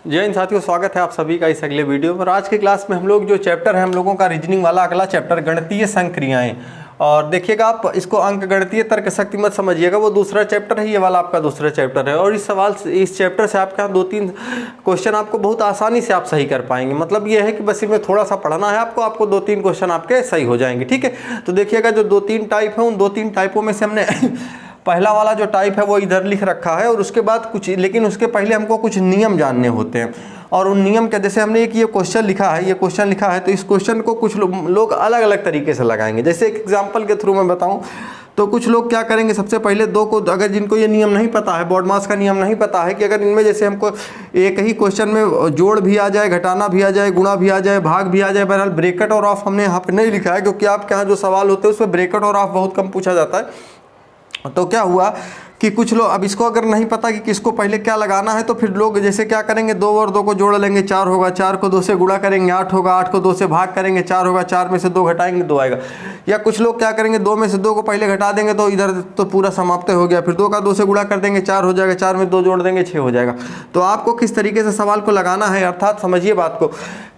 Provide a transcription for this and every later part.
जय हिंद साथियों, स्वागत है आप सभी का इस अगले वीडियो पर। आज की क्लास में हम लोग जो चैप्टर है हम लोगों का रीजनिंग वाला अगला चैप्टर गणितीय संक्रियाएं। और देखिएगा आप इसको अंक गणितीय तर्क शक्ति मत समझिएगा, वो दूसरा चैप्टर है, ये वाला आपका दूसरा चैप्टर है। और इस चैप्टर से आपके यहाँ 2-3 क्वेश्चन आपको बहुत आसानी से आप सही कर पाएंगे। मतलब ये है कि बस इनमें थोड़ा सा पढ़ना है आपको 2-3 क्वेश्चन आपके सही हो जाएंगे। ठीक है, तो देखिएगा जो 2-3 टाइप है उन 2-3 टाइपों में से हमने पहला वाला जो टाइप है वो इधर लिख रखा है। और उसके बाद लेकिन उसके पहले हमको कुछ नियम जानने होते हैं। और उन नियम के जैसे हमने ये क्वेश्चन लिखा है, तो इस क्वेश्चन को कुछ लोग अलग अलग तरीके से लगाएंगे। जैसे एक एग्जांपल के थ्रू मैं बताऊं तो कुछ लोग क्या करेंगे, सबसे पहले दो को, अगर जिनको ये नियम नहीं पता है, बॉडमास का नियम नहीं पता है कि अगर इनमें जैसे हमको एक ही क्वेश्चन में जोड़ भी आ जाए, घटाना भी आ जाए, गुणा भी आ जाए, भाग भी आ जाए, बहरहाल ब्रैकेट और ऑफ हमने यहाँ पे नहीं लिखा है क्योंकि आपके यहाँ जो सवाल होते हैं उसमें ब्रैकेट और ऑफ बहुत कम पूछा जाता है। तो क्या हुआ कि कुछ लोग अब इसको अगर नहीं पता कि किसको पहले क्या लगाना है, तो फिर लोग जैसे क्या करेंगे, 2 और 2 को जोड़ लेंगे, 4 होगा, 4 को 2 से गुणा करेंगे, 8 होगा, 8 को 2 से भाग करेंगे, 4 होगा, 4 में से 2 घटाएंगे, 2 आएगा। या कुछ लोग क्या करेंगे, 2 में से 2 को पहले घटा देंगे तो इधर तो पूरा समाप्त हो गया, फिर 2 का 2 से गुणा कर देंगे, 4 हो जाएगा, 4 में 2 जोड़ देंगे, 6 हो जाएगा। तो आपको किस तरीके से सवाल को लगाना है, अर्थात समझिए बात को।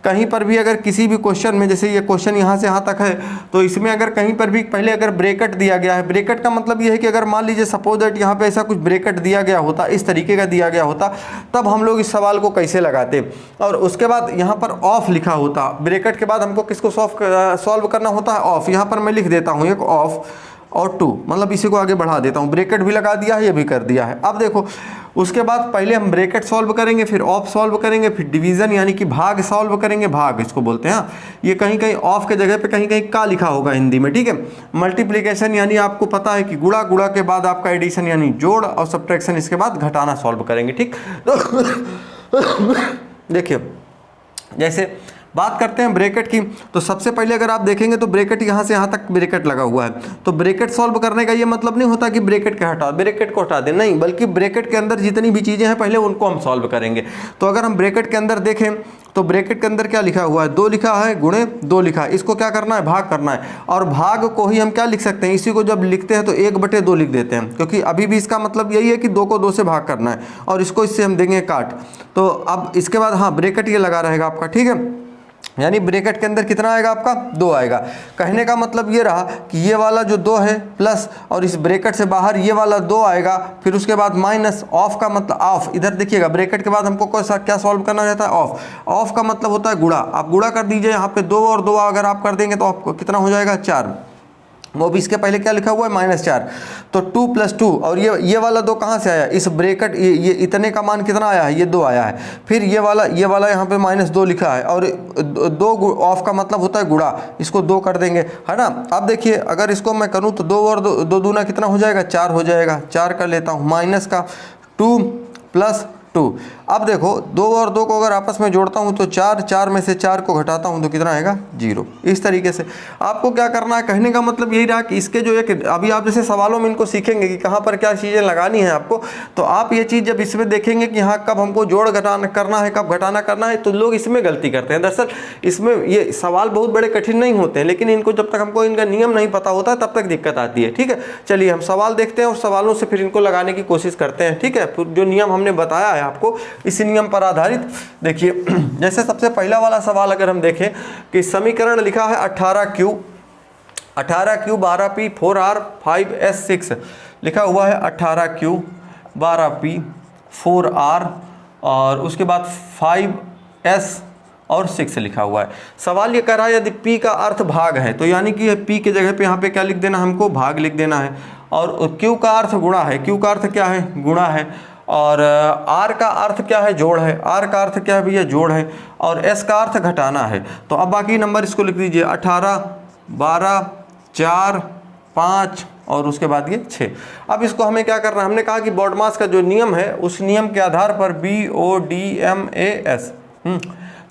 कहीं पर भी अगर किसी भी क्वेश्चन में, जैसे ये क्वेश्चन यहाँ से यहाँ तक है, तो इसमें अगर कहीं पर भी पहले अगर ब्रैकेट दिया गया है, ब्रैकेट का मतलब ये है कि अगर मान लीजिए सपोज दैट यहाँ पे ऐसा कुछ ब्रैकेट दिया गया होता, इस तरीके का दिया गया होता, तब हम लोग इस सवाल को कैसे लगाते। और उसके बाद यहाँ पर ऑफ लिखा होता, ब्रैकेट के बाद हमको किसको सॉल्व करना होता है, ऑफ। यहाँ पर मैं लिख देता हूँ एक ऑफ और 2, मतलब इसी को आगे बढ़ा देता हूँ, ब्रैकेट भी लगा दिया है, ये भी कर दिया है। अब देखो उसके बाद पहले हम ब्रैकेट सॉल्व करेंगे, फिर ऑफ सॉल्व करेंगे, फिर डिवीजन यानी कि भाग सॉल्व करेंगे, भाग इसको बोलते हैं। ये कहीं कहीं ऑफ के जगह पे कहीं कहीं का लिखा होगा हिंदी में, ठीक है। मल्टीप्लिकेशन यानी आपको पता है कि गुणा, गुणा के बाद आपका एडिशन यानी जोड़, और सब्ट्रैक्शन इसके बाद घटाना सॉल्व करेंगे, ठीक। तो देखिए जैसे बात करते हैं ब्रैकेट की, तो सबसे पहले अगर आप देखेंगे तो ब्रैकेट यहाँ से यहाँ तक ब्रैकेट लगा हुआ है। तो ब्रैकेट सॉल्व करने का ये मतलब नहीं होता कि ब्रैकेट को हटा दें, नहीं, बल्कि ब्रैकेट के अंदर जितनी भी चीज़ें हैं पहले उनको हम सॉल्व करेंगे। तो अगर हम ब्रैकेट के अंदर देखें तो ब्रैकेट के अंदर क्या लिखा हुआ है, 2 लिखा है, गुणे 2 लिखा है, इसको क्या करना है, भाग करना है। और भाग को ही हम क्या लिख सकते हैं, इसी को जब लिखते हैं तो 1/2 लिख देते हैं, क्योंकि अभी भी इसका मतलब यही है कि 2 को 2 से भाग करना है, और इसको इससे हम देंगे काट। तो अब इसके बाद हाँ ब्रैकेट ये लगा रहेगा आपका, ठीक है। यानी ब्रैकेट के अंदर कितना आएगा आपका, 2 आएगा। कहने का मतलब ये रहा कि ये वाला जो 2 है प्लस, और इस ब्रैकेट से बाहर ये वाला 2 आएगा, फिर उसके बाद माइनस, ऑफ का मतलब ऑफ। इधर देखिएगा ब्रैकेट के बाद हमको क्या सॉल्व करना रहता है, ऑफ। ऑफ का मतलब होता है गुणा, आप गुणा कर दीजिए, यहाँ पे 2 और 2 अगर आप कर देंगे तो आपको कितना हो जाएगा, 4। वो भी इसके पहले क्या लिखा हुआ है, -4। तो 2 + 2, और ये वाला 2 कहाँ से आया, इस ब्रैकेट ये इतने का मान कितना आया है, ये 2 आया है। फिर ये वाला यहाँ पे -2 लिखा है, और 2 ऑफ का मतलब होता है गुणा, इसको 2 कर देंगे, है ना। अब देखिए अगर इसको मैं करूँ तो 2 और 2 दूना कितना हो जाएगा, 4 हो जाएगा। 4 कर लेता हूँ, माइनस का 2 + 2। अब देखो 2 और 2 को अगर आपस में जोड़ता हूँ तो 4 में से 4 को घटाता हूँ तो कितना आएगा, 0। इस तरीके से आपको क्या करना है, कहने का मतलब यही रहा कि इसके जो एक, अभी आप जैसे सवालों में इनको सीखेंगे कि कहाँ पर क्या चीज़ें लगानी है आपको, तो आप ये चीज़ जब इसमें देखेंगे कि हाँ कब हमको जोड़ घटाना करना है, कब घटाना करना है, तो लोग इसमें गलती करते हैं। दरअसल इसमें ये सवाल बहुत बड़े कठिन नहीं होते हैं, लेकिन इनको जब तक हमको इनका नियम नहीं पता होता तब तक दिक्कत आती है, ठीक है। चलिए हम सवाल देखते हैं और सवालों से फिर इनको लगाने की कोशिश करते हैं, ठीक है। जो नियम हमने बताया है आपको इसी नियम पर आधारित देखिए। जैसे सबसे पहला वाला सवाल अगर हम देखें कि समीकरण लिखा है 18Q 12P 4R 5S 6 लिखा हुआ है, 18Q 12P 4R और उसके बाद 5S और 6 लिखा हुआ है। सवाल ये कर रहा है यदि P का अर्थ भाग है, तो यानी कि P के जगह पे यहाँ पे क्या लिख देना, हमको भाग लिख देना है। और Q का अर्थ गुणा है, Q का अर्थ क्या है, गुणा है। और R का अर्थ क्या है, जोड़ है। R का अर्थ क्या है भैया, जोड़ है। और S का अर्थ घटाना है। तो अब बाकी नंबर इसको लिख दीजिए, 18, 12, 4, 5 और उसके बाद ये 6। अब इसको हमें क्या करना है, हमने कहा कि बॉडमास का जो नियम है उस नियम के आधार पर BODMAS,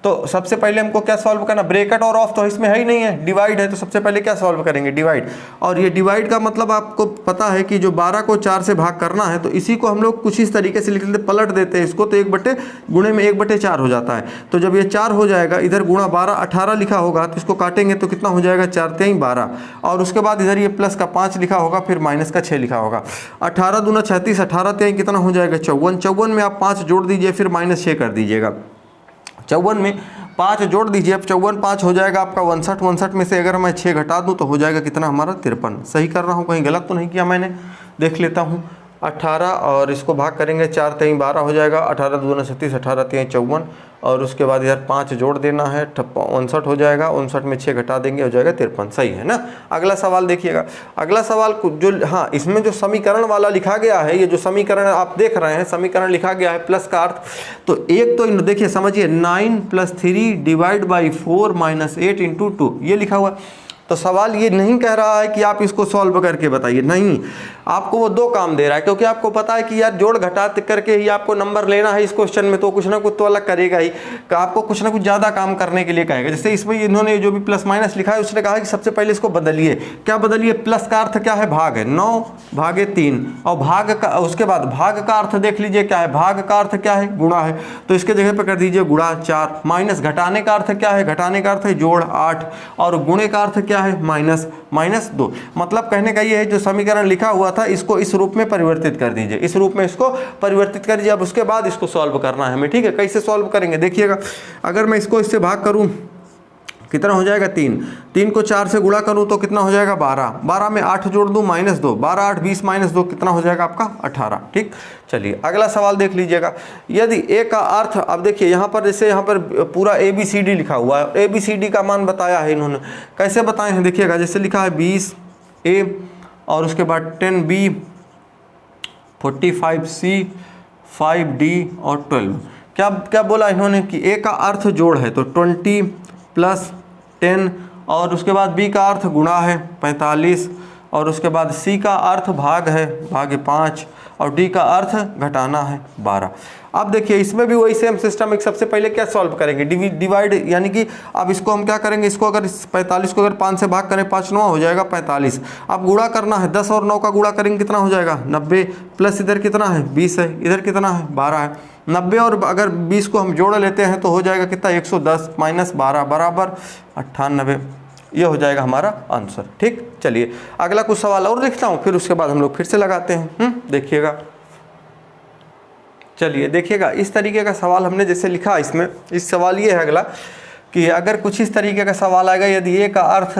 तो सबसे पहले हमको क्या सॉल्व करना, ब्रैकेट और ऑफ तो इसमें है ही नहीं है, डिवाइड है, तो सबसे पहले क्या सॉल्व करेंगे, डिवाइड। और ये डिवाइड का मतलब आपको पता है कि जो 12 को 4 से भाग करना है, तो इसी को हम लोग कुछ इस तरीके से लिख लेते, पलट देते हैं इसको, तो 1/4 हो जाता है। तो जब ये 4 हो जाएगा, इधर गुणा 12 18 लिखा होगा, तो इसको काटेंगे तो कितना हो जाएगा, 4 3 12, और उसके बाद इधर ये प्लस का 5 लिखा होगा, फिर माइनस का 6 लिखा होगा। 18 दूना 36, 18 3 कितना हो जाएगा, 54। 54 में आप 5 जोड़ दीजिए, फिर -6 कर दीजिएगा। 54 में 5 जोड़ दीजिए, अब 54 5 हो जाएगा आपका 59। 59 में से अगर मैं 6 घटा दूं तो हो जाएगा कितना हमारा, 53। सही कर रहा हूं, कहीं गलत तो नहीं किया मैंने, देख लेता हूं। 18 और इसको भाग करेंगे, 4 3 12 हो जाएगा, 18 दूना 36, 18 3 54, और उसके बाद इधर 5 जोड़ देना है, 59 हो जाएगा, 59 में 6 घटा देंगे, हो जाएगा 53। सही है ना। अगला सवाल देखिएगा, अगला सवाल जो, हाँ इसमें जो समीकरण वाला लिखा गया है, ये जो समीकरण आप देख रहे हैं, समीकरण लिखा गया है प्लस का अर्थ, तो एक तो देखिए समझिए, 9 + 3 डिवाइड बाई 4 - 8 × 2 ये लिखा हुआ। तो सवाल ये नहीं कह रहा है कि आप इसको सॉल्व करके बताइए, नहीं, आपको वो 2 काम दे रहा है, क्योंकि आपको पता है कि यार जोड़ घटा करके ही आपको नंबर लेना है इस क्वेश्चन में, तो कुछ ना कुछ तो अलग करेगा ही, आपको कुछ ना कुछ ज़्यादा काम करने के लिए कहेगा। जैसे इसमें इन्होंने जो भी प्लस माइनस लिखा है, उसने कहा कि सबसे पहले इसको बदलिए। क्या बदलिए, प्लस का अर्थ क्या है, भाग है, 9/3, और भाग का, उसके बाद भाग का अर्थ देख लीजिए क्या है, भाग का अर्थ क्या है, गुणा है, तो इसके जगह पर कर दीजिए गुणा 4। माइनस घटाने का अर्थ क्या है, घटाने का अर्थ है जोड़ 8, और गुणे का अर्थ क्या है, -2। मतलब कहने का ये है, जो समीकरण लिखा हुआ था इसको इस रूप में परिवर्तित कर दीजिए, इस रूप में इसको परिवर्तित कर दीजिए। अब उसके बाद इसको सॉल्व करना है हमें, ठीक है। कैसे सॉल्व करेंगे देखिएगा, अगर मैं इसको इससे भाग करूं कितना हो जाएगा, 3। 3 को 4 से गुणा करूं तो कितना हो जाएगा, 12। 12 में 8 जोड़ दूं, -2, 12 8 20 -2 कितना हो जाएगा आपका, 18। ठीक, चलिए अगला सवाल देख लीजिएगा। यदि ए का अर्थ, अब देखिए यहाँ पर, जैसे यहाँ पर पूरा ABCD लिखा हुआ है, ABCD का मान बताया है इन्होंने, कैसे बताए हैं देखिएगा, जैसे लिखा है 20A, और उसके बाद 10B, 45C, 5D और 12। क्या क्या बोला इन्होंने कि ए का अर्थ जोड़ है, तो 20 + 10, और उसके बाद बी का अर्थ गुणा है 45, और उसके बाद सी का अर्थ भाग है, भागे 5, और डी का अर्थ घटाना है 12। अब देखिए इसमें भी वही सेम सिस्टम, एक सबसे पहले क्या सॉल्व करेंगे, डिवाइड, यानी कि अब इसको हम क्या करेंगे, इसको अगर 45 को अगर 5 से भाग करें, 5 9 हो जाएगा 45। अब गुणा करना है, 10 और 9 का गुणा करेंगे कितना हो जाएगा, 90, प्लस इधर कितना है 20 है, इधर कितना है 12 है, 90 और अगर 20 को हम जोड़ लेते हैं तो हो जाएगा कितना, 110 - 12 बराबर 98। ये हो जाएगा हमारा आंसर। ठीक, चलिए अगला कुछ सवाल और लिखता हूँ, फिर उसके बाद हम लोग फिर से लगाते हैं। देखिएगा, चलिए देखिएगा, इस तरीके का सवाल हमने जैसे लिखा इसमें, इस सवाल ये है अगला कि अगर कुछ इस तरीके का सवाल आएगा, यदि ए का अर्थ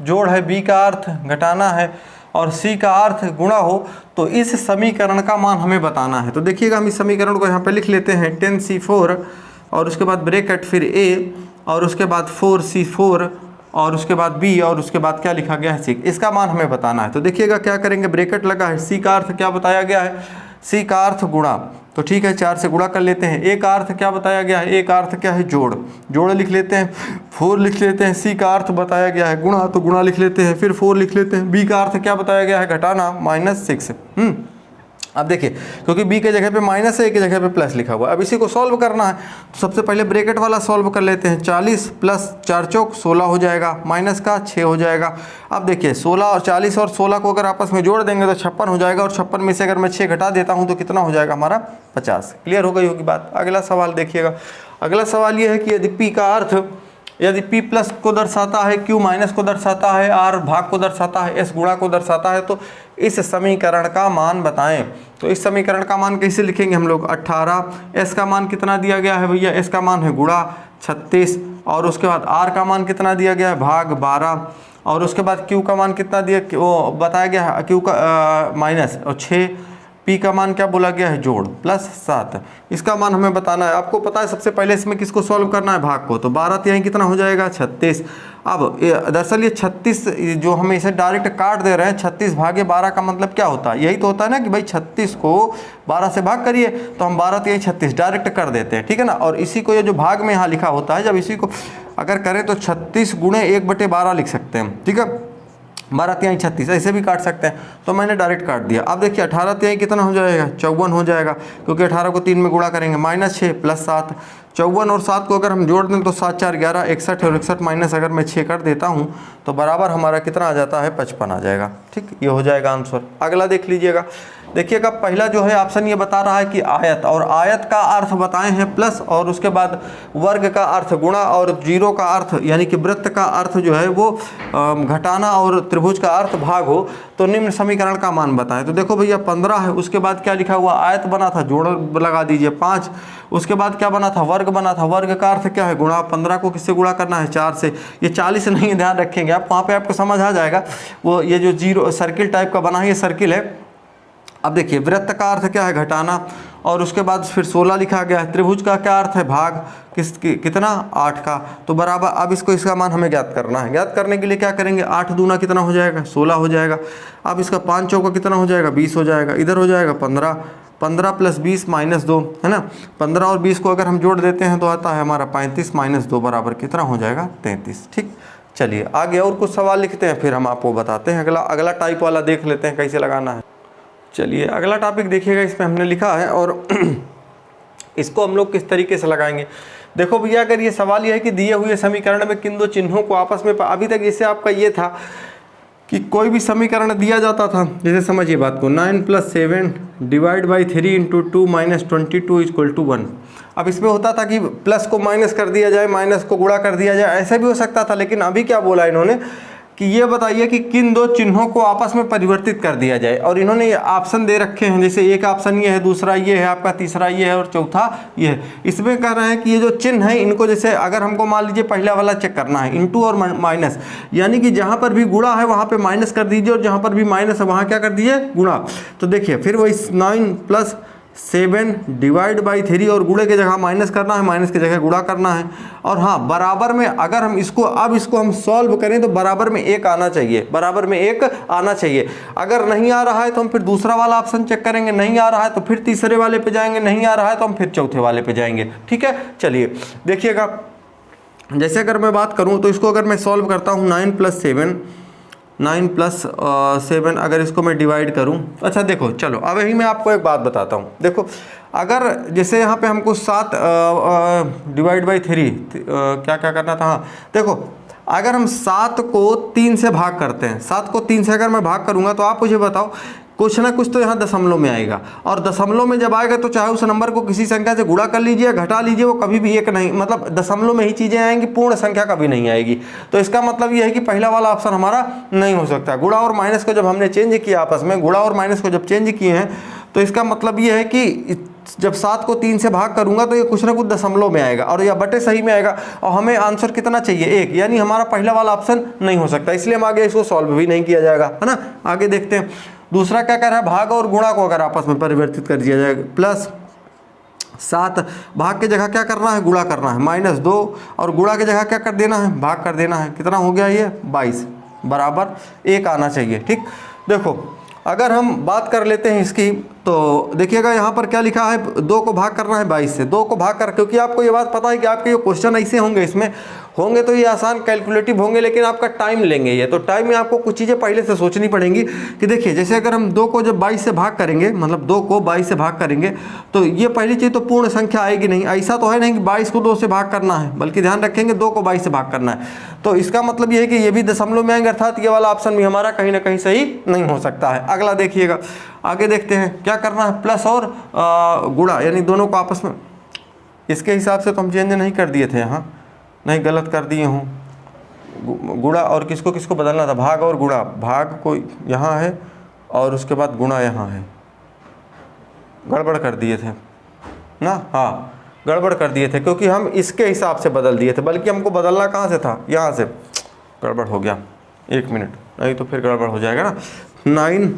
जोड़ है, बी का अर्थ घटाना है, और सी का अर्थ गुणा हो, तो इस समीकरण का मान हमें बताना है। तो देखिएगा, हम इस समीकरण को यहाँ पे लिख लेते हैं, 10C4 और उसके बाद ब्रैकेट, फिर ए, और उसके बाद 4C4 और उसके बाद बी, और उसके बाद क्या लिखा गया है, सी। इसका मान हमें बताना है। तो देखिएगा क्या करेंगे, ब्रैकेट लगा है, सी का अर्थ क्या बताया गया है, सी का अर्थ गुणा, तो ठीक है 4 से गुणा कर लेते हैं। ए का अर्थ क्या बताया गया है, ए का अर्थ क्या है, जोड़, जोड़ लिख लेते हैं, 4 लिख लेते हैं। सी का अर्थ बताया गया है गुणा, तो गुणा लिख लेते हैं, फिर 4 लिख लेते हैं। बी का अर्थ क्या बताया गया है, घटाना, -6। अब देखिए, क्योंकि बी के जगह पे माइनस है, ए की जगह पे प्लस लिखा हुआ है, अब इसी को सॉल्व करना है। तो सबसे पहले ब्रैकेट वाला सॉल्व कर लेते हैं, 40 + 4 चौक 16 हो जाएगा, माइनस का 6 हो जाएगा। अब देखिए 16 और 40 और 16 को अगर आपस में जोड़ देंगे तो 56 हो जाएगा, और 56 में से अगर मैं 6 घटा देता हूँ तो कितना हो जाएगा हमारा, 50। क्लियर हो गई होगी बात। अगला सवाल देखिएगा, अगला सवाल ये है कि यदि पी का अर्थ, यदि p प्लस को दर्शाता है, q माइनस को दर्शाता है, r भाग को दर्शाता है, s गुणा को दर्शाता है, तो इस समीकरण का मान बताएं। तो इस समीकरण का मान कैसे लिखेंगे हम लोग, 18, s का मान कितना दिया गया है भैया, s का मान है गुणा 36, और उसके बाद r का मान कितना दिया गया है, भाग 12, और उसके बाद q का मान कितना दिया, वो बताया गया है, q का माइनस, और 6, p का मान क्या बोला गया है, जोड़, +7। इसका मान हमें बताना है। आपको पता है सबसे पहले इसमें किसको सॉल्व करना है, भाग को, तो 12 तिहाई कितना हो जाएगा, 36। अब दरअसल ये 36 जो हम इसे डायरेक्ट काट दे रहे हैं, 36 भागे 12 का मतलब क्या होता है, यही तो होता है ना कि भाई 36 को 12 से भाग करिए, तो हम 12 तिहाई 36 डायरेक्ट कर देते हैं, ठीक है ना। और इसी को ये जो भाग में यहाँ लिखा होता है, जब इसी को अगर करें तो 36 गुणे 1/12 लिख सकते हैं, ठीक है। 12 तिहाई 36 ऐसे भी काट सकते हैं, तो मैंने डायरेक्ट काट दिया। अब देखिए 18 तिहाई कितना हो जाएगा, 54 हो जाएगा, क्योंकि 18 को 3 में गुणा करेंगे, -6 + 7, 54 और 7 को अगर हम जोड़ दें तो 7 4 11, 61 और 61 माइनस अगर मैं 6 कर देता हूँ तो बराबर हमारा कितना आ जाता है 55 आ जाएगा। ठीक, ये हो जाएगा आंसर। अगला देख लीजिएगा, देखिएगा पहला जो है ऑप्शन ये बता रहा है कि आयत, और आयत का अर्थ बताए हैं प्लस, और उसके बाद वर्ग का अर्थ गुणा, और जीरो का अर्थ यानी कि वृत्त का अर्थ जो है वो घटाना, और त्रिभुज का अर्थ भाग हो। तो निम्न समीकरण का मान बताएं। तो देखो भैया 15 है, उसके बाद क्या लिखा हुआ, आयत बना था, जोड़ लगा दीजिए 5, उसके बाद क्या बना था, वर्ग बना था, वर्ग का अर्थ क्या है गुणा, 15 को किससे गुणा करना है 4 से, ये 40 नहीं ध्यान रखेंगे आप, वहाँ पे आपको समझ आ जाएगा। वो ये जो जीरो सर्किल टाइप का बना है ये सर्किल है। अब देखिए वृत्त का अर्थ क्या है घटाना, और उसके बाद फिर 16 लिखा गया है। त्रिभुज का क्या अर्थ है भाग, कितना 8 का, तो बराबर। अब इसका मान हमें ज्ञात करना है। ज्ञात करने के लिए क्या करेंगे, 8 दूना कितना हो जाएगा 16 हो जाएगा। अब इसका 5 चौका कितना हो जाएगा 20 हो जाएगा, इधर हो जाएगा 15, 15 प्लस 20 माइनस 2 है ना। 15 और 20 को अगर हम जोड़ देते हैं तो आता है हमारा 35 माइनस 2 बराबर कितना हो जाएगा 33। ठीक, चलिए आगे और कुछ सवाल लिखते हैं फिर हम आपको बताते हैं। अगला टाइप वाला देख लेते हैं कैसे लगाना है। चलिए अगला टॉपिक देखिएगा, इसमें हमने लिखा है और इसको हम लोग किस तरीके से लगाएंगे। देखो भैया, अगर ये सवाल ये है कि दिए हुए समीकरण में किन दो चिन्हों को आपस में, अभी तक जैसे आपका ये था कि कोई भी समीकरण दिया जाता था, जैसे समझिए बात को, 9 + 7 डिवाइड बाई 3 × 2 - 22 = 1। अब इसमें होता था कि प्लस को माइनस कर दिया जाए, माइनस को गुणा कर दिया जाए, ऐसा भी हो सकता था। लेकिन अभी क्या बोला इन्होंने कि ये बताइए कि किन दो चिन्हों को आपस में परिवर्तित कर दिया जाए, और इन्होंने ये ऑप्शन दे रखे हैं। जैसे एक ऑप्शन ये है, दूसरा ये है आपका, तीसरा ये है और चौथा ये है। इसमें कह रहे हैं कि ये जो चिन्ह है इनको, जैसे अगर हमको मान लीजिए पहला वाला चेक करना है, इंटू और माइनस, यानी कि जहाँ पर भी गुणा है वहाँ पे माइनस कर दीजिए, और जहाँ पर भी माइनस है वहाँ क्या कर दीजिए गुणा। तो देखिए फिर वही 9 + 7 डिवाइड बाई 3, और गुणे की जगह माइनस करना है, माइनस की जगह गुणा करना है। और हाँ, बराबर में अगर हम इसको हम सॉल्व करें तो बराबर में 1 आना चाहिए, बराबर में 1 आना चाहिए। अगर नहीं आ रहा है तो हम फिर दूसरा वाला ऑप्शन चेक करेंगे, नहीं आ रहा है तो फिर तीसरे वाले पे जाएंगे, नहीं आ रहा है तो हम फिर चौथे वाले पे जाएंगे। ठीक है, चलिए देखिएगा, जैसे अगर मैं बात करूँ तो इसको अगर मैं सॉल्व करता हूँ, 9 + 7 अगर इसको मैं डिवाइड करूं, अच्छा देखो चलो अब यही मैं आपको एक बात बताता हूं। देखो अगर जैसे यहाँ पे हमको 7 डिवाइड बाई 3 क्या करना था, हाँ देखो अगर हम 7 को 3 से भाग करते हैं, 7 को 3 से अगर मैं भाग करूँगा तो आप मुझे बताओ कुछ ना कुछ तो यहाँ दशमलव में आएगा, और दशमलव में जब आएगा तो चाहे उस नंबर को किसी संख्या से गुणा कर लीजिए, घटा लीजिए, वो कभी भी 1 नहीं, मतलब दशमलव में ही चीज़ें आएंगी, पूर्ण संख्या कभी नहीं आएगी। तो इसका मतलब ये है कि पहला वाला ऑप्शन हमारा नहीं हो सकता। गुणा और माइनस को जब हमने चेंज किया आपस में, गुणा और माइनस को जब चेंज किए हैं, तो इसका मतलब ये है कि जब 7 को 3 से भाग करूंगा तो ये कुछ ना कुछ दशमलव में आएगा, और या बटे सही में आएगा, और हमें आंसर कितना चाहिए 1, यानी हमारा पहला वाला ऑप्शन नहीं हो सकता। इसलिए हम आगे इसको सॉल्व भी नहीं किया जाएगा, है ना। आगे देखते हैं, दूसरा क्या कह रहा है, भाग और गुणा को अगर आपस में परिवर्तित कर दिया जाएगा, प्लस 7 भाग की जगह क्या करना है, गुणा करना है, -2 और गुणा की जगह क्या कर देना है, भाग कर देना है। कितना हो गया ये 22 बराबर 1 आना चाहिए। ठीक, देखो अगर हम बात कर लेते हैं इसकी, तो देखिएगा यहाँ पर क्या लिखा है, 2 को भाग करना है 22 से, 2 को भाग कर, क्योंकि आपको ये बात पता है कि आपके ये क्वेश्चन ऐसे होंगे, इसमें होंगे तो ये आसान कैलकुलेटिव होंगे, लेकिन आपका टाइम लेंगे ये। तो टाइम में आपको कुछ चीज़ें पहले से सोचनी पड़ेंगी कि देखिए जैसे अगर हम 2 को जब 22 से भाग करेंगे, मतलब 2 को 22 से भाग करेंगे, तो ये पहली चीज़ तो पूर्ण संख्या आएगी नहीं। ऐसा तो है नहीं कि 22 को 2 से भाग करना है, बल्कि ध्यान रखेंगे 2 को 22 से भाग करना है। तो इसका मतलब ये है कि ये भी दशमलव में आएंगे, अर्थात ये वाला ऑप्शन भी हमारा कहीं ना कहीं सही नहीं हो सकता है। अगला देखिएगा, आगे देखते हैं क्या करना है, प्लस और गुणा, यानी दोनों को आपस में, इसके हिसाब से तो हम चेंज नहीं कर दिए थे यहाँ, नहीं गलत कर दिए हूँ, गुणा और किसको किसको बदलना था, भाग और गुणा, भाग को यहाँ है और उसके बाद गुणा यहाँ है, गड़बड़ कर दिए थे ना, हाँ गड़बड़ कर दिए थे, क्योंकि हम इसके हिसाब से बदल दिए थे, बल्कि हमको बदलना कहाँ से था, यहाँ से, गड़बड़ हो गया, 1 मिनट, नहीं तो फिर गड़बड़ हो जाएगा ना। 9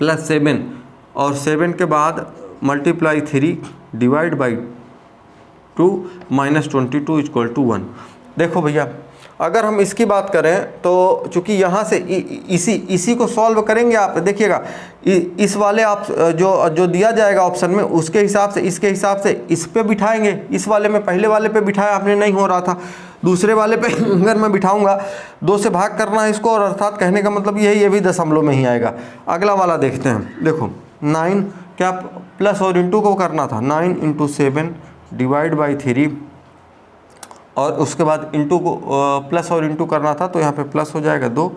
+ 7 और 7 के बाद मल्टीप्लाई 3 डिवाइड बाई 2 - 22 = 1। देखो भैया अगर हम इसकी बात करें तो चूंकि यहाँ से इसी को सॉल्व करेंगे आप, देखिएगा इस वाले आप जो दिया जाएगा ऑप्शन में, उसके हिसाब से, इसके हिसाब से इस पे बिठाएंगे। इस वाले में पहले वाले पे बिठाया आपने, नहीं हो रहा था, दूसरे वाले पे अगर मैं बिठाऊंगा, 2 से भाग करना है इसको, और अर्थात कहने का मतलब ये है ये भी दशमलव में ही आएगा। अगला वाला देखते हैं, देखो 9 क्या प्लस और इंटू को करना था, 9 × 7 डिवाइड बाई 3 और उसके बाद इंटू को प्लस और इंटू करना था तो यहाँ पे प्लस हो जाएगा 2,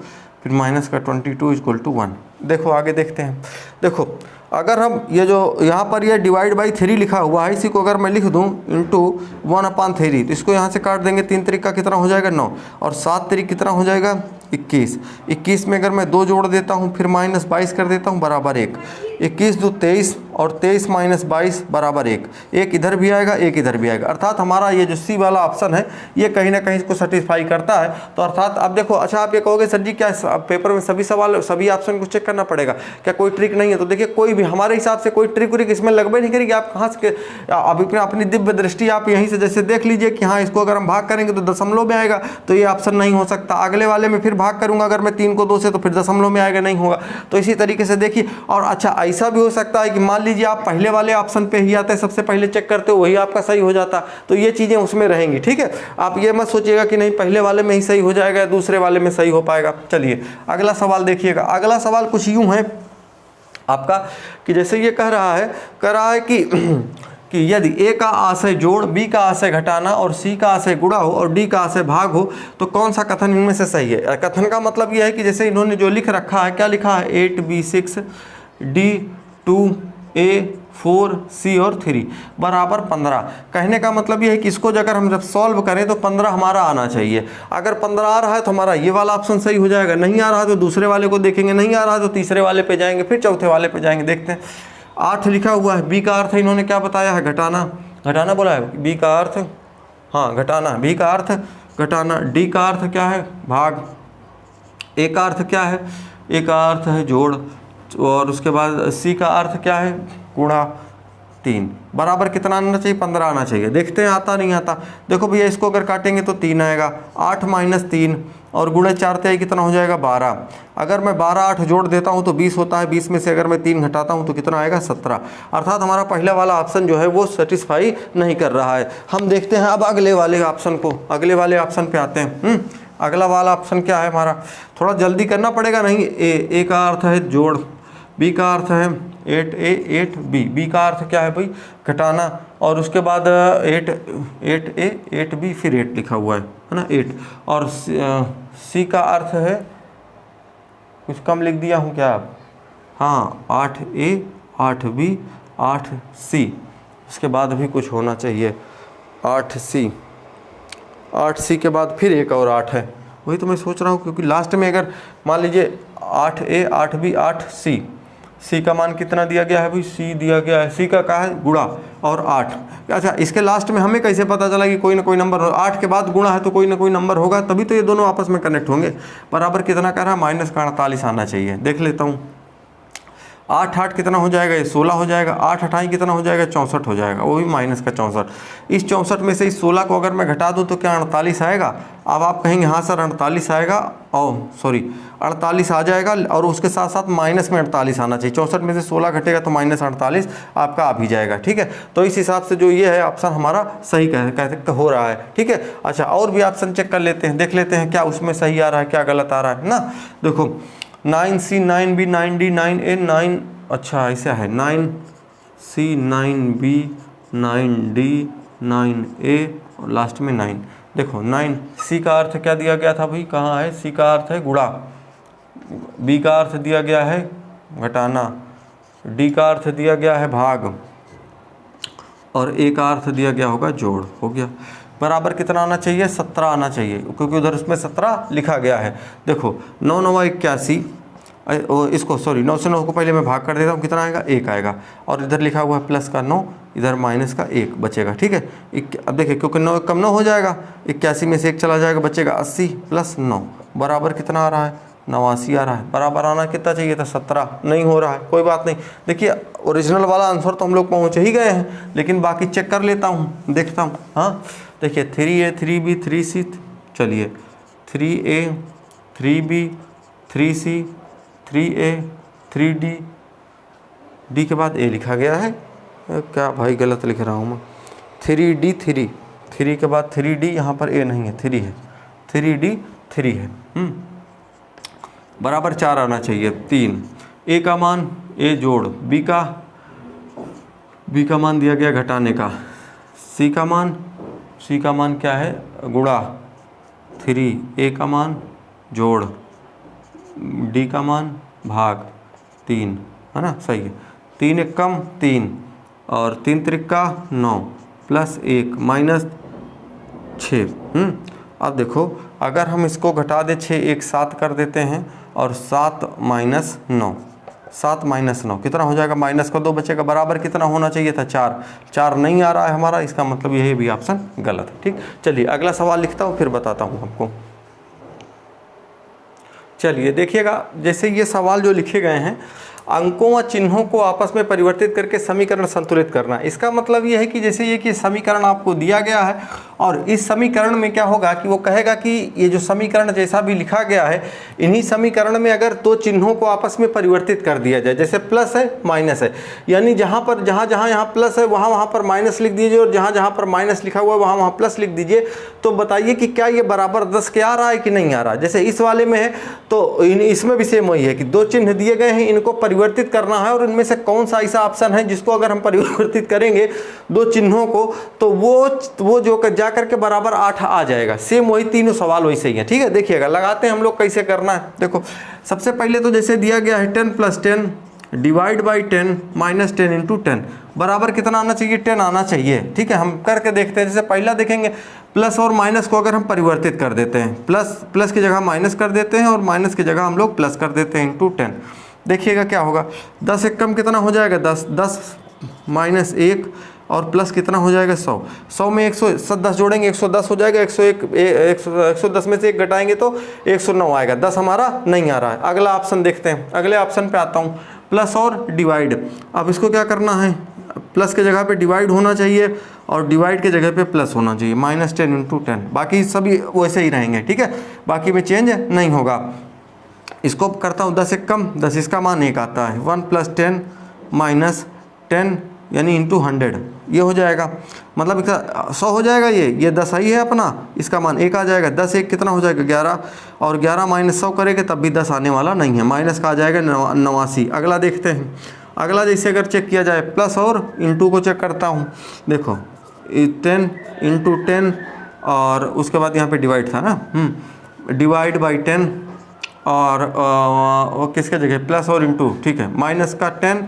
फिर माइनस का 22 इक्वल टू 1। देखो आगे देखते हैं। देखो अगर हम ये जो यहाँ पर ये डिवाइड बाई 3 लिखा हुआ है, इसी को अगर मैं लिख दूँ इंटू 1/3 तो इसको यहाँ से काट देंगे। 3 3 का कितना हो जाएगा 9 और 7 3 कितना हो जाएगा 21। 21 में अगर मैं 2 जोड़ देता हूँ फिर माइनस 22 कर देता हूँ बराबर 1। 21 2 23 और 23 माइनस 22 बराबर 1। एक इधर भी आएगा एक इधर भी आएगा, अर्थात हमारा ये जो सी वाला ऑप्शन है ये कहीं ना कहीं इसको सेटिस्फाई करता है। तो अर्थात अब देखो, अच्छा आप ये कहोगे सर जी क्या पेपर में सभी सवाल सभी ऑप्शन को चेक करना पड़ेगा क्या, कोई ट्रिक नहीं है? तो देखिए कोई भी हमारे हिसाब से कोई ट्रिक व्रिक इसमें लगभग नहीं करेगी। आप कहाँ से अपनी दिव्य दृष्टि आप यहीं से जैसे देख लीजिए कि हाँ इसको अगर हम भाग करेंगे तो दशमलव में आएगा, तो ये ऑप्शन नहीं हो सकता। अगले वाले में फिर भाग करूंगा अगर मैं 3 को 2 से तो फिर दशमलव में आएगा, नहीं होगा। तो इसी तरीके से देखिए। और अच्छा ऐसा भी हो सकता है कि मान लीजिए आप पहले वाले ऑप्शन पे ही आते हैं, सबसे पहले चेक करते हो वही आपका सही हो जाता, तो ये चीज़ें उसमें रहेंगी। ठीक है, आप ये मत सोचिएगा कि नहीं पहले वाले में ही सही हो जाएगा दूसरे वाले में सही हो पाएगा। चलिए अगला सवाल देखिएगा। अगला सवाल कुछ यूँ है आपका कि जैसे ये कह रहा है कि यदि ए का आशय जोड़, बी का आशय घटाना और सी का आशय गुणा हो और डी का आशय भाग हो तो कौन सा कथन इनमें से सही है। कथन का मतलब यह है कि जैसे इन्होंने जो लिख रखा है, क्या लिखा है 8b6 d2a4c और 3 बराबर 15। कहने का मतलब यह है कि इसको अगर हम जब सॉल्व करें तो 15 हमारा आना चाहिए। अगर 15 आ रहा है तो हमारा ये वाला ऑप्शन सही हो जाएगा, नहीं आ रहा है तो दूसरे वाले को देखेंगे, नहीं आ रहा है तो तीसरे वाले पे जाएंगे, फिर चौथे वाले पे जाएंगे। देखते हैं 8 लिखा हुआ है, बी का अर्थ है इन्होंने क्या बताया है घटाना, घटाना बोला है। बी का अर्थ हाँ घटाना, बी का अर्थ घटाना, डी का अर्थ क्या है भाग, ए का अर्थ क्या है, ए का अर्थ है जोड़ और उसके बाद सी का अर्थ क्या है गुणा 3 बराबर कितना आना चाहिए 15 आना चाहिए। देखते हैं आता नहीं आता। देखो भैया इसको अगर काटेंगे तो 3 आएगा, 8 माइनस 3 और गुणे 4 तिहाई कितना हो जाएगा 12। अगर मैं 12 8 जोड़ देता हूं तो 20 होता है, 20 में से अगर मैं 3 घटाता हूं तो कितना आएगा 17। अर्थात हमारा पहला वाला ऑप्शन जो है वो सेटिस्फाई नहीं कर रहा है। हम देखते हैं अब अगले वाले ऑप्शन को, अगले वाले ऑप्शन पे आते हैं। अगला वाला ऑप्शन क्या है हमारा, थोड़ा जल्दी करना पड़ेगा। नहीं ए का अर्थ है जोड़, बी का अर्थ है 8a 8b, बी का अर्थ क्या है भाई घटाना और उसके बाद 8a 8b फिर 8 लिखा हुआ है ना 8 और सी का अर्थ है कुछ कम लिख दिया हूँ क्या आप, हाँ 8a 8b 8c, उसके बाद भी कुछ होना चाहिए 8c, 8c के बाद फिर एक और 8 है, वही तो मैं सोच रहा हूँ क्योंकि लास्ट में अगर मान लीजिए 8a 8b 8c, सी का मान कितना दिया गया है भाई, सी दिया गया है, सी का कहा है गुणा और 8। अच्छा इसके लास्ट में हमें कैसे पता चला कि कोई ना कोई नंबर 8 के बाद गुणा है तो कोई ना कोई नंबर होगा, तभी तो ये दोनों आपस में कनेक्ट होंगे। बराबर कितना कह रहा है माइनस का 48 आना चाहिए। देख लेता हूँ 8 8 कितना हो जाएगा, ये 16 हो जाएगा, 8 8 कितना हो जाएगा 64 हो जाएगा, वो भी माइनस का 64। इस 64 में से इस 16 को अगर मैं घटा दूं तो क्या 48 आएगा। अब आप कहेंगे हाँ सर 48 आएगा, और सॉरी 48 आ जाएगा और उसके साथ साथ माइनस में 48 आना चाहिए। 64 में से 16 घटेगा तो माइनस 48 आपका आ भी जाएगा। ठीक है, तो इस हिसाब से जो ये है ऑप्शन हमारा सही कह सकते हो रहा है। ठीक है, अच्छा और भी ऑप्शन चेक कर लेते हैं, देख लेते हैं क्या उसमें सही आ रहा है क्या गलत आ रहा है ना। देखो 9C 9B 9D 9A 9, अच्छा ऐसा है 9C 9B 9D 9A और लास्ट में 9। देखो 9C का अर्थ क्या दिया गया था भाई, कहाँ है, C का अर्थ है गुणा, B का अर्थ दिया गया है घटाना, D का अर्थ दिया गया है भाग और A का अर्थ दिया गया होगा जोड़। हो गया, बराबर कितना आना चाहिए 17 आना चाहिए क्योंकि उधर उसमें 17 लिखा गया है। देखो 9 9 81, इसको सॉरी 9 से 9 को पहले मैं भाग कर देता हूँ, कितना आएगा 1 आएगा और इधर लिखा हुआ है प्लस का 9, इधर माइनस का 1 बचेगा। ठीक है, अब देखिए क्योंकि 9 कम 9 हो जाएगा, 81 में से 1 चला जाएगा, बचेगा 80 प्लस 9 बराबर कितना आ रहा है 89 आ रहा है। बराबर आना कितना चाहिए था 17, नहीं हो रहा है, कोई बात नहीं। देखिए ओरिजिनल वाला आंसर तो हम लोग पहुँच ही गए हैं, लेकिन बाकी चेक कर लेता हूँ, देखता हूँ। हाँ देखिए 3A 3B 3C, चलिए 3A 3B 3C 3A 3D, D के बाद A लिखा गया है, क्या भाई गलत लिख रहा हूँ मैं, 3D 3 के बाद 3D, यहाँ पर A नहीं है 3 है, 3D 3 है। बराबर 4 आना चाहिए 3। A का मान A जोड़, B का मान दिया गया घटाने का, सी का मान क्या है, गुणा 3, ए का मान जोड़ डी का मान भाग 3, है ना, सही है। 3 एक कम 3 और 3 त्रिका 9 प्लस 1 माइनस 6। अब देखो अगर हम इसको घटा दे 6 एक 7 कर देते हैं और 7 माइनस 9, 7 माइनस 9 कितना हो जाएगा, माइनस का 2 बचेगा, बराबर कितना होना चाहिए था 4, 4 नहीं आ रहा है हमारा, इसका मतलब यही भी ऑप्शन गलत है। ठीक, चलिए अगला सवाल लिखता हूँ फिर बताता हूँ आपको। चलिए देखिएगा, जैसे ये सवाल जो लिखे गए हैं, अंकों व चिन्हों को आपस में परिवर्तित करके समीकरण संतुलित करना। इसका मतलब ये है कि जैसे ये कि समीकरण आपको दिया गया है और इस समीकरण में क्या होगा कि वो कहेगा कि ये जो समीकरण जैसा भी लिखा गया है, इन्हीं समीकरण में अगर दो चिन्हों को आपस में परिवर्तित कर दिया जाए, जैसे प्लस है माइनस है, यानी जहाँ जहाँ यहाँ प्लस है वहाँ पर माइनस लिख दीजिए और जहाँ पर माइनस लिखा हुआ है वहाँ प्लस लिख दीजिए। तो बताइए कि क्या ये बराबर 10 के आ रहा है कि नहीं आ रहा है। जैसे इस वाले में है तो इसमें भी सेम वही है कि दो चिन्ह दिए गए हैं, इनको परिवर्तित करना है और इनमें से कौन सा ऐसा ऑप्शन है जिसको अगर हम परिवर्तित करेंगे दो चिन्हों को तो वो जो जा करके बराबर 8 आ जाएगा। सेम वही तीनों सवाल वैसे ही है। ठीक है, देखिएगा लगाते हैं हम लोग कैसे करना है। देखो सबसे पहले तो जैसे दिया गया है 10 + 10 डिवाइड बाई 10 माइनस 10 इंटू 10 बराबर कितना आना चाहिए, 10 आना चाहिए। ठीक है, हम करके देखते हैं। जैसे पहला देखेंगे प्लस और माइनस को अगर हम परिवर्तित कर देते हैं, प्लस की जगह माइनस कर देते हैं और माइनस की जगह हम लोग प्लस कर देते हैं इंटू 10। देखिएगा क्या होगा, 10 एक कम कितना हो जाएगा 10, 10 माइनस 1 और प्लस कितना हो जाएगा 100, 100 में 110 जोड़ेंगे 110 हो जाएगा, 110 में से 1 घटाएंगे तो 109 आएगा। 10 हमारा नहीं आ रहा है। अगला ऑप्शन देखते हैं, अगले ऑप्शन पे आता हूँ, प्लस और डिवाइड। अब इसको क्या करना है, प्लस के जगह पे डिवाइड होना चाहिए और डिवाइड के जगह पे प्लस होना चाहिए, माइनस 10 इंटू 10। बाकी सभी वैसे ही रहेंगे। ठीक है, बाकी में चेंज नहीं होगा। इसको करता हूँ 10 एक कम 10, इसका मान 1 आता है। 1 + 10 माइनस 10 यानी इंटू 100 ये हो जाएगा, मतलब इसका 100 हो जाएगा। ये 10 ही है अपना, इसका मान 1 आ जाएगा। 10 एक कितना हो जाएगा 11 और 11 माइनस 100 करेंगे तब भी 10 आने वाला नहीं है, माइनस का आ जाएगा 89। अगला देखते हैं, अगला जैसे अगर चेक किया जाए प्लस और इंटू को चेक करता हूँ। देखो 10 इंटू 10 और उसके बाद यहाँ पे डिवाइड था ना, डिवाइड बाई 10 और वो किसके जगह प्लस और इंटू, ठीक है, माइनस का 10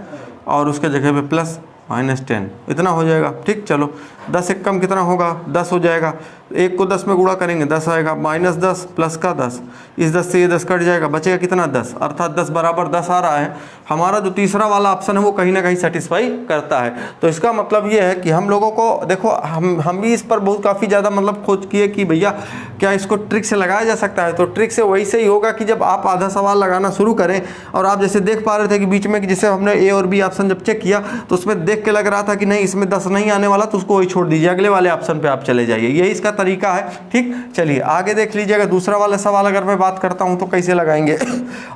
और उसके जगह पे प्लस माइनस 10 इतना हो जाएगा। ठीक, चलो 10 एक कम कितना होगा 10 हो जाएगा। 1 को 10 में गुणा करेंगे 10 आएगा, माइनस 10 प्लस का 10, इस 10 से ये 10 कट जाएगा, बचेगा कितना 10, अर्थात 10 बराबर 10 आ रहा है। हमारा जो तीसरा वाला ऑप्शन है वो कहीं ना कहीं सेटिस्फाई करता है। तो इसका मतलब ये है कि हम लोगों को देखो हम भी इस पर बहुत काफ़ी ज़्यादा मतलब खोज किए कि भैया क्या इसको ट्रिक से लगाया जा सकता है। तो ट्रिक से वैसे ही होगा कि जब आप आधा सवाल लगाना शुरू करें और आप जैसे देख पा रहे थे कि बीच में कि जैसे हमने ए और बी ऑप्शन जब चेक किया तो उसमें देख के लग रहा था कि नहीं इसमें 10 नहीं आने वाला, तो उसको वही छोड़ दीजिए, अगले वाले ऑप्शन पे आप चले जाइए। यही इसका तरीका है। ठीक, चलिए आगे देख लीजिएगा। दूसरा वाला सवाल अगर मैं बात करता हूँ तो कैसे लगाएंगे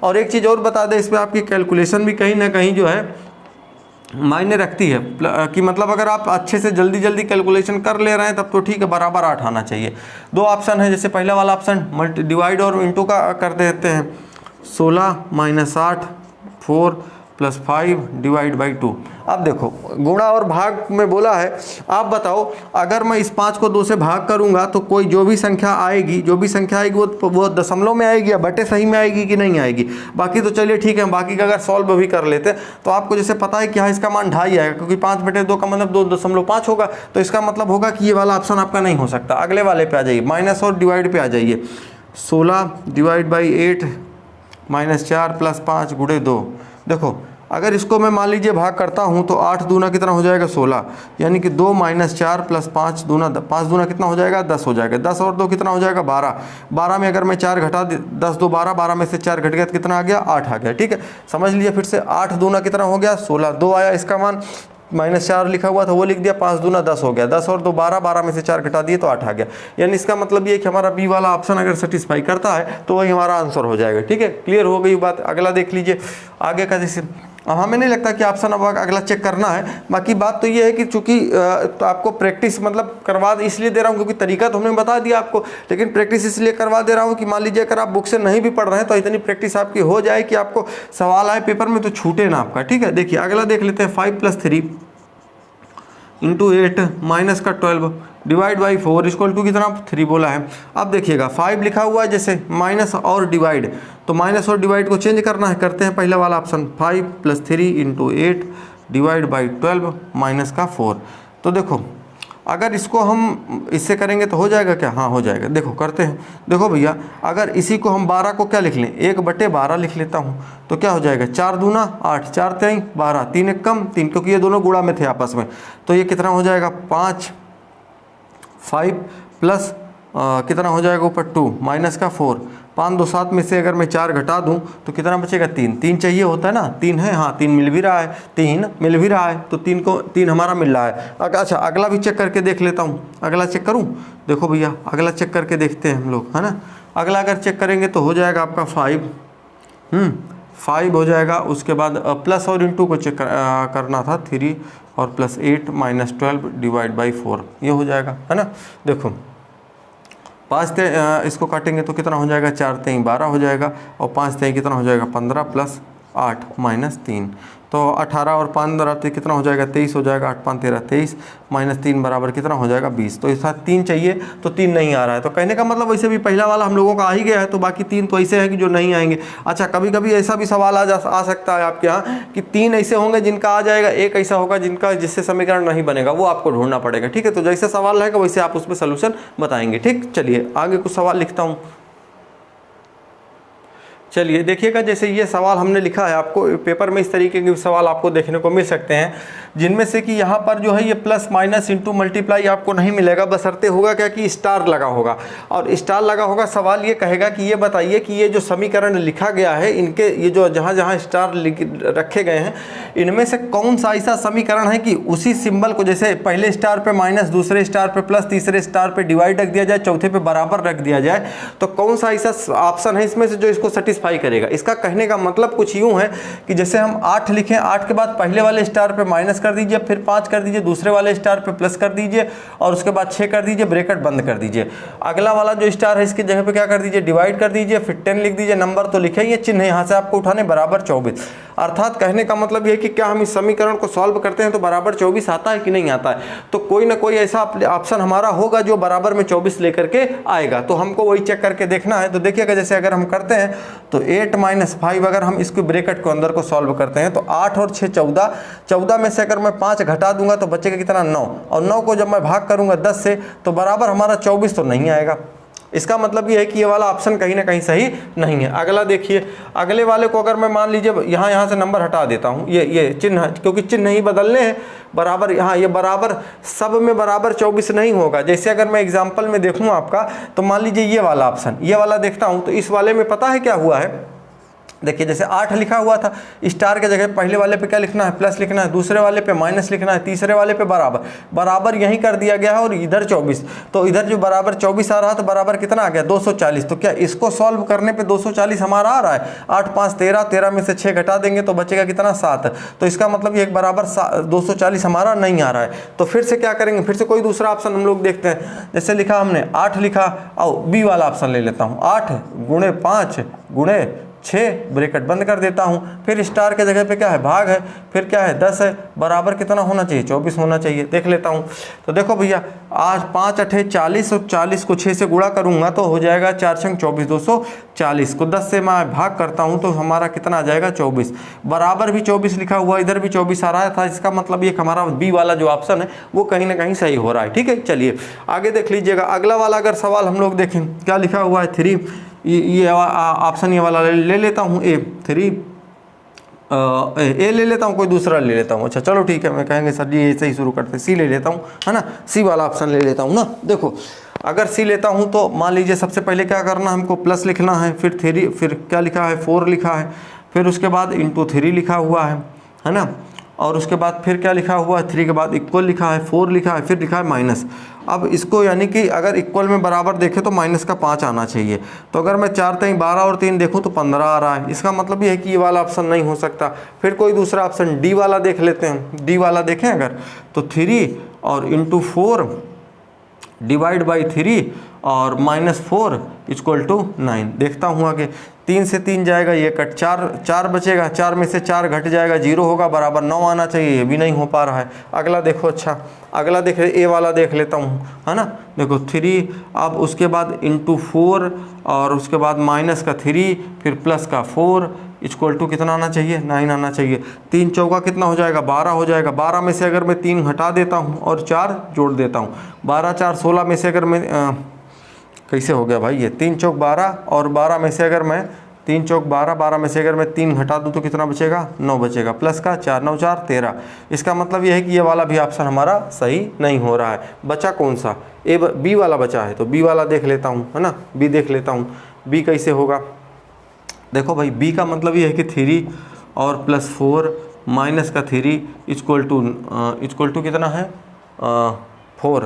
और एक चीज़ और बता दें, इसमें आपकी कैलकुलेशन भी कहीं ना कहीं जो है मायने रखती है कि मतलब अगर आप अच्छे से जल्दी कैलकुलेशन कर ले रहे हैं तब तो ठीक है, बराबर 8 आना चाहिए। दो ऑप्शन है, जैसे पहला वाला ऑप्शन डिवाइड और इंटू का कर देते हैं, 16 माइनस 8 4 + 5 डिवाइड बाई 2। अब देखो गुणा और भाग में बोला है, आप बताओ अगर मैं इस 5 को 2 से भाग करूंगा तो कोई जो भी संख्या आएगी वो दशमलव में आएगी या बटे सही में आएगी कि नहीं आएगी। बाकी तो चलिए ठीक है, बाकी का अगर सॉल्व भी कर लेते तो आपको जैसे पता है कि हाँ इसका मान 2.5 आएगा, क्योंकि 5/2 का मतलब 2.5 होगा। तो इसका मतलब होगा कि ये वाला ऑप्शन आपका नहीं हो सकता। अगले वाले पे आ जाइए, माइनस और डिवाइड पे आ जाइए। 16 डिवाइड बाई 8 माइनस 4 + 5 गुणे 2। देखो अगर इसको मैं मान लीजिए भाग करता हूँ तो 8 दूना कितना हो जाएगा 16, यानी कि 2 माइनस 4 + 5 दूना 5 दूना कितना हो जाएगा 10 हो जाएगा। 10 और 2 कितना हो जाएगा 12। 12 में अगर मैं 4 घटा 10 2 12, 12 में से 4 घट गया तो कितना आ गया 8 आ गया। ठीक है, समझ लीजिए फिर से 8 दूना कितना हो गया 16, 2 आया इसका मान, माइनस 4 लिखा हुआ था वो लिख दिया, 5 दूना 10 हो गया, 10 और 2 12, 12 में से 4 घटा दिए तो 8 आ गया। यानी इसका मतलब ये कि हमारा बी वाला ऑप्शन अगर सेटिस्फाई करता है तो वही हमारा आंसर हो जाएगा। ठीक है, क्लियर हो गई बात। अगला देख लीजिए आगे का, जैसे हमें नहीं लगता कि ऑप्शन अब अगला चेक करना है। बाकी बात तो ये है कि चूंकि तो आपको प्रैक्टिस मतलब करवा इसलिए दे रहा हूँ क्योंकि तरीका तो हमने बता दिया आपको, लेकिन प्रैक्टिस इसलिए करवा दे रहा हूँ कि मान लीजिए अगर आप बुक से नहीं भी पढ़ रहे हैं तो इतनी प्रैक्टिस आपकी हो जाए कि आपको सवाल आए पेपर में तो छूटे ना आपका। ठीक है, देखिए अगला देख लेते हैं 5 + 3 इंटू 8 माइनस का 12 डिवाइड बाई 4 इक्वल टू कितना 3 बोला है। अब देखिएगा 5 लिखा हुआ है जैसे माइनस और डिवाइड, तो माइनस और डिवाइड को चेंज करना है, करते हैं पहला वाला option 5 + 3 into 8 divide by 12 minus का 4। तो देखो अगर इसको हम इससे करेंगे तो हो जाएगा क्या, हाँ हो जाएगा। देखो करते हैं, देखो भैया अगर इसी को हम 12 को क्या लिख लें 1/12 लिख लेता हूँ, तो क्या हो जाएगा 4 दूना 8 4 3 12 3 1 कम 3, क्योंकि ये दोनों गुणा में थे आपस में। तो ये कितना हो जाएगा 5 प्लस कितना हो जाएगा ऊपर 2 माइनस का 4 5 2 7 में से अगर मैं 4 घटा दूं तो कितना बचेगा 3। 3 चाहिए होता है ना, 3 है, हाँ 3 मिल भी रहा है, 3 मिल भी रहा है, तो 3 हमारा मिल रहा है। अच्छा अगला भी चेक करके देख लेता हूँ, अगला चेक करूँ। देखो भैया अगला चेक करके देखते हैं हम लोग, है ना। अगला अगर चेक करेंगे तो हो जाएगा आपका 5 हो जाएगा। उसके बाद प्लस और इंटू को चेक करना था 3 और प्लस 8 माइनस 12 डिवाइड बाई 4, ये हो जाएगा, है ना। देखो 5 इसको काटेंगे तो कितना हो जाएगा 4 3 12 हो जाएगा, और 5 3 कितना हो जाएगा 15 प्लस 8 माइनस 3, तो 18 और 15 कितना हो जाएगा 23 हो जाएगा, 8 5 13 23 माइनस 3 बराबर कितना हो जाएगा 20। तो इस साथ 3 चाहिए तो 3 नहीं आ रहा है, तो कहने का मतलब वैसे भी पहला वाला हम लोगों का आ ही गया है, तो बाकी 3 तो ऐसे हैं कि जो नहीं आएंगे। अच्छा कभी कभी ऐसा भी सवाल आ सकता है आपके यहाँ कि 3 ऐसे होंगे जिनका आ जाएगा, एक ऐसा होगा जिससे समीकरण नहीं बनेगा, वो आपको ढूंढना पड़ेगा, ठीक है। तो जैसे सवाल रहेगा वैसे आप उसमें सोल्यूशन बताएंगे, ठीक। चलिए आगे कुछ सवाल लिखता हूँ। चलिए देखिएगा, जैसे ये सवाल हमने लिखा है, आपको पेपर में इस तरीके के सवाल आपको देखने को मिल सकते हैं, जिनमें से कि यहाँ पर जो है ये प्लस माइनस इंटू मल्टीप्लाई आपको नहीं मिलेगा, बशर्ते होगा क्या कि स्टार लगा होगा। और स्टार लगा होगा सवाल ये कहेगा कि ये बताइए कि ये जो समीकरण लिखा गया है, इनके ये जो जहाँ जहाँ स्टार रखे गए हैं, इनमें से कौन सा ऐसा समीकरण है कि उसी सिंबल को, जैसे पहले स्टार पे माइनस, दूसरे स्टार पे प्लस, तीसरे स्टार पे डिवाइड रख दिया जाए, चौथे पे बराबर रख दिया जाए, तो कौन सा ऐसा ऑप्शन है इसमें से जो इसको सेटिस्फाई करेगा। इसका कहने का मतलब कुछ यूं है कि जैसे हम 8 लिखें, 8 के बाद पहले वाले स्टार पे माइनस कर दीजिए, फिर 5 कर दीजिए, दूसरे वाले स्टार पे प्लस कर दीजिए, और उसके बाद 6 कर दीजिए, ब्रैकेट बंद कर दीजिए। अगला वाला जो स्टार है इसकी जगह पे क्या कर दीजिए, डिवाइड कर दीजिए, फिर 10 लिख दीजिए, नंबर तो लिखे ही है, चिन्ह यहाँ से आपको उठाने बराबर 24। अर्थात कहने का मतलब ये कि क्या हम इस समीकरण को सॉल्व करते हैं तो बराबर 24 आता है कि नहीं आता है। तो कोई ना कोई ऐसा ऑप्शन हमारा होगा जो बराबर में 24 लेकर के आएगा, तो हमको वही चेक करके देखना है। तो देखिएगा जैसे अगर हम करते हैं तो 8 - 5, अगर हम इसको ब्रैकेट को अंदर को सॉल्व करते हैं तो 8 और 6 14, 14 में से अगर मैं 5 घटा दूंगा तो बचेगा कितना 9, और 9 को जब मैं भाग करूंगा 10 से तो बराबर हमारा 24 तो नहीं आएगा। इसका मतलब ये है कि ये वाला ऑप्शन कहीं ना कहीं सही नहीं है। अगला देखिए, अगले वाले को अगर मैं मान लीजिए यहाँ से नंबर हटा देता हूँ, ये चिन्ह, क्योंकि चिन्ह नहीं बदलने हैं, बराबर यहाँ ये बराबर सब में बराबर 24 नहीं होगा। जैसे अगर मैं एग्जाम्पल में देखूँ आपका, तो मान लीजिए ये वाला ऑप्शन, ये वाला देखता हूँ, तो इस वाले में पता है क्या हुआ है। देखिए जैसे 8 लिखा हुआ था, स्टार के जगह पहले वाले पे क्या लिखना है, प्लस लिखना है, दूसरे वाले पे माइनस लिखना है, तीसरे वाले पे बराबर यहीं कर दिया गया है, और इधर 24, तो इधर जो बराबर 24 आ रहा था, बराबर कितना आ गया 240। तो क्या इसको सॉल्व करने पे 240 हमारा आ रहा है, 8 5 13, 13 में से 6 घटा देंगे तो बचेगा कितना 7। तो इसका मतलब ये बराबर 240 हमारा नहीं आ रहा है। तो फिर से क्या करेंगे, फिर से कोई दूसरा ऑप्शन हम लोग देखते हैं। जैसे लिखा हमने 8 लिखा, और बी वाला ऑप्शन ले लेता हूँ, 8 × 5 × 6 ब्रैकेट बंद कर देता हूँ, फिर स्टार के जगह पे क्या है भाग है, फिर क्या है 10 है, बराबर कितना होना चाहिए 24 होना चाहिए। देख लेता हूँ, तो देखो भैया आज 5 8 40, और 40 को 6 से गुणा करूँगा तो हो जाएगा 4 6 24, 240 को 10 से मैं भाग करता हूँ तो हमारा कितना आ जाएगा 24, बराबर भी 24 लिखा हुआ, इधर भी 24 आ रहा था। इसका मतलब ये हमारा बी वाला जो ऑप्शन है वो कहीं ना कहीं सही हो रहा है, ठीक है। चलिए आगे देख लीजिएगा, अगला वाला अगर सवाल हम लोग देखें, क्या लिखा हुआ है 3, ये ऑप्शन ये वाला ले लेता हूँ, ए ले लेता हूँ, कोई दूसरा ले लेता हूँ। अच्छा चलो ठीक है, मैं कहेंगे सर जी ऐसे ही शुरू करते, सी ले लेता हूँ, है ना, सी वाला ऑप्शन ले लेता हूँ ना। देखो अगर सी लेता हूँ तो मान लीजिए सबसे पहले क्या करना है, हमको प्लस लिखना है, फिर 3, फिर क्या लिखा है 4 लिखा है, फिर उसके बाद इंटू 3 लिखा हुआ है ना, और उसके बाद फिर क्या लिखा हुआ है 3 के बाद इक्वल लिखा है, 4 लिखा है, फिर लिखा है माइनस। अब इसको यानी कि अगर इक्वल में बराबर देखें तो माइनस का 5 आना चाहिए। तो अगर मैं 4 3 12 और 3 देखूं तो 15 आ रहा है। इसका मतलब ये है कि ये वाला ऑप्शन नहीं हो सकता। फिर कोई दूसरा ऑप्शन डी वाला देख लेते हैं। डी वाला देखें अगर तो 3 और इंटू 4 डिवाइड बाई 3 और -4 इक्वल टू 9। देखता हूँ आगे, 3 से 3 जाएगा, ये कट 4 बचेगा, 4 में से 4 घट जाएगा, 0 होगा, बराबर 9 आना चाहिए, ये भी नहीं हो पा रहा है। अगला देखो, अच्छा अगला देख ए वाला देख लेता हूँ, है ना। देखो 3, अब उसके बाद इंटू 4 और उसके बाद माइनस का 3 फिर प्लस का 4 इक्वल टू कितना आना चाहिए, 9 आना चाहिए। 3 चौका कितना हो जाएगा, 12 हो जाएगा। 12 में से अगर मैं 3 हटा देता हूँ और 4 जोड़ देता हूँ, 12 4 16 में से अगर मैं कैसे हो गया भाई ये, 3 चौक 12 और 12 में से अगर मैं 3 चौक 12, 12 में से अगर मैं 3 हटा दूँ तो कितना बचेगा, 9 बचेगा, प्लस का 4 9 4 13। इसका मतलब यह है कि ये वाला भी ऑप्शन हमारा सही नहीं हो रहा है। बचा कौन सा, बी वाला बचा है, तो बी वाला देख लेता हूँ, है ना, बी देख लेता हूँ। बी कैसे होगा, देखो भाई बी का मतलब ये है कि 3 और प्लस 4 माइनस का 3 इक्वल टू कितना है, 4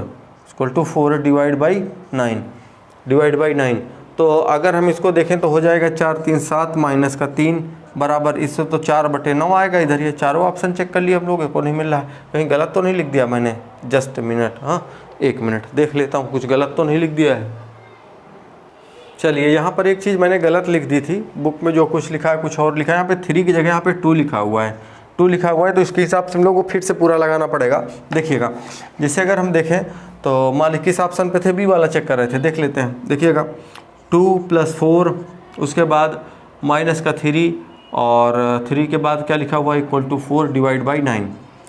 इक्वल टू 4 डिवाइड बाई 9 तो अगर हम इसको देखें तो हो जाएगा 4 3 7 माइनस का 3 बराबर, इससे तो 4/9 आएगा। इधर ये चारों ऑप्शन चेक कर लिए हम लोग को नहीं मिल रहा है, कहीं गलत तो नहीं लिख दिया मैंने, जस्ट मिनट, हाँ 1 मिनट देख लेता हूँ, कुछ गलत तो नहीं लिख दिया है। चलिए यहाँ पर एक चीज़ मैंने गलत लिख दी थी, बुक में जो कुछ लिखा है कुछ और लिखा है। यहाँ पे 3 की जगह यहाँ पे 2 लिखा हुआ है, 2 लिखा हुआ है, तो इसके हिसाब से हम लोग को फिर से पूरा लगाना पड़ेगा। देखिएगा, जैसे अगर हम देखें तो मालिक किस ऑप्शन पे थे, बी वाला चेक कर रहे थे, देख लेते हैं। देखिएगा 2 + 4 उसके बाद माइनस का 3 और 3 के बाद क्या लिखा हुआ है, इक्वल टू 4 डिवाइड बाई 9।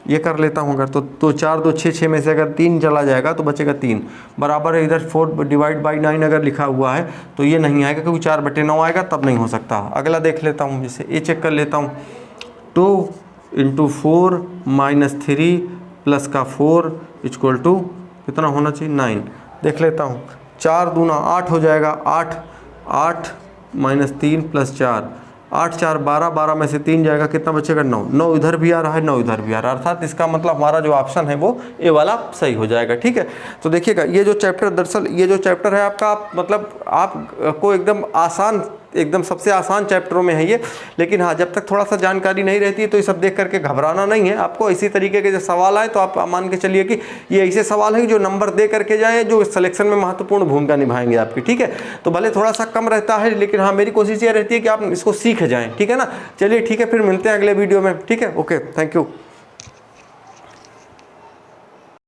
ये कर लेता हूँ अगर तो 4 2 6 6 में से अगर 3 चला जाएगा तो बचेगा 3 बराबर है। इधर 4 डिवाइड बाई 9 अगर लिखा हुआ है तो ये नहीं आएगा, क्योंकि 4/9 आएगा, तब नहीं हो सकता। अगला देख लेता हूँ, जैसे ये चेक कर लेता हूँ, 2 × 4 - 3 प्लस का 4 इक्वल टू कितना होना चाहिए, 9। देख लेता हूँ, 4 दूना 8 हो जाएगा, 8 - 3 + 4 8 4 12, 12 में से 3 जाएगा, कितना बचेगा, 9। 9 इधर भी आ रहा है, 9 इधर भी आ रहा है, अर्थात इसका मतलब हमारा जो ऑप्शन है वो ए वाला सही हो जाएगा। ठीक है, तो देखिएगा ये जो चैप्टर, दरअसल ये जो चैप्टर है आपका, मतलब आपको एकदम आसान, एकदम सबसे आसान चैप्टरों में है ये। लेकिन हाँ, जब तक थोड़ा सा जानकारी नहीं रहती है तो ये सब देख करके घबराना नहीं है आपको। इसी तरीके के जो सवाल आए तो आप मान के चलिए कि ये ऐसे सवाल है जो नंबर दे करके जाए, जो सिलेक्शन में महत्वपूर्ण भूमिका निभाएंगे आपकी। ठीक है, तो भले थोड़ा सा कम रहता है, लेकिन हाँ मेरी कोशिश ये रहती है कि आप इसको सीख जाएँ। ठीक है ना, चलिए ठीक है, फिर मिलते हैं अगले वीडियो में। ठीक है, ओके, थैंक यू।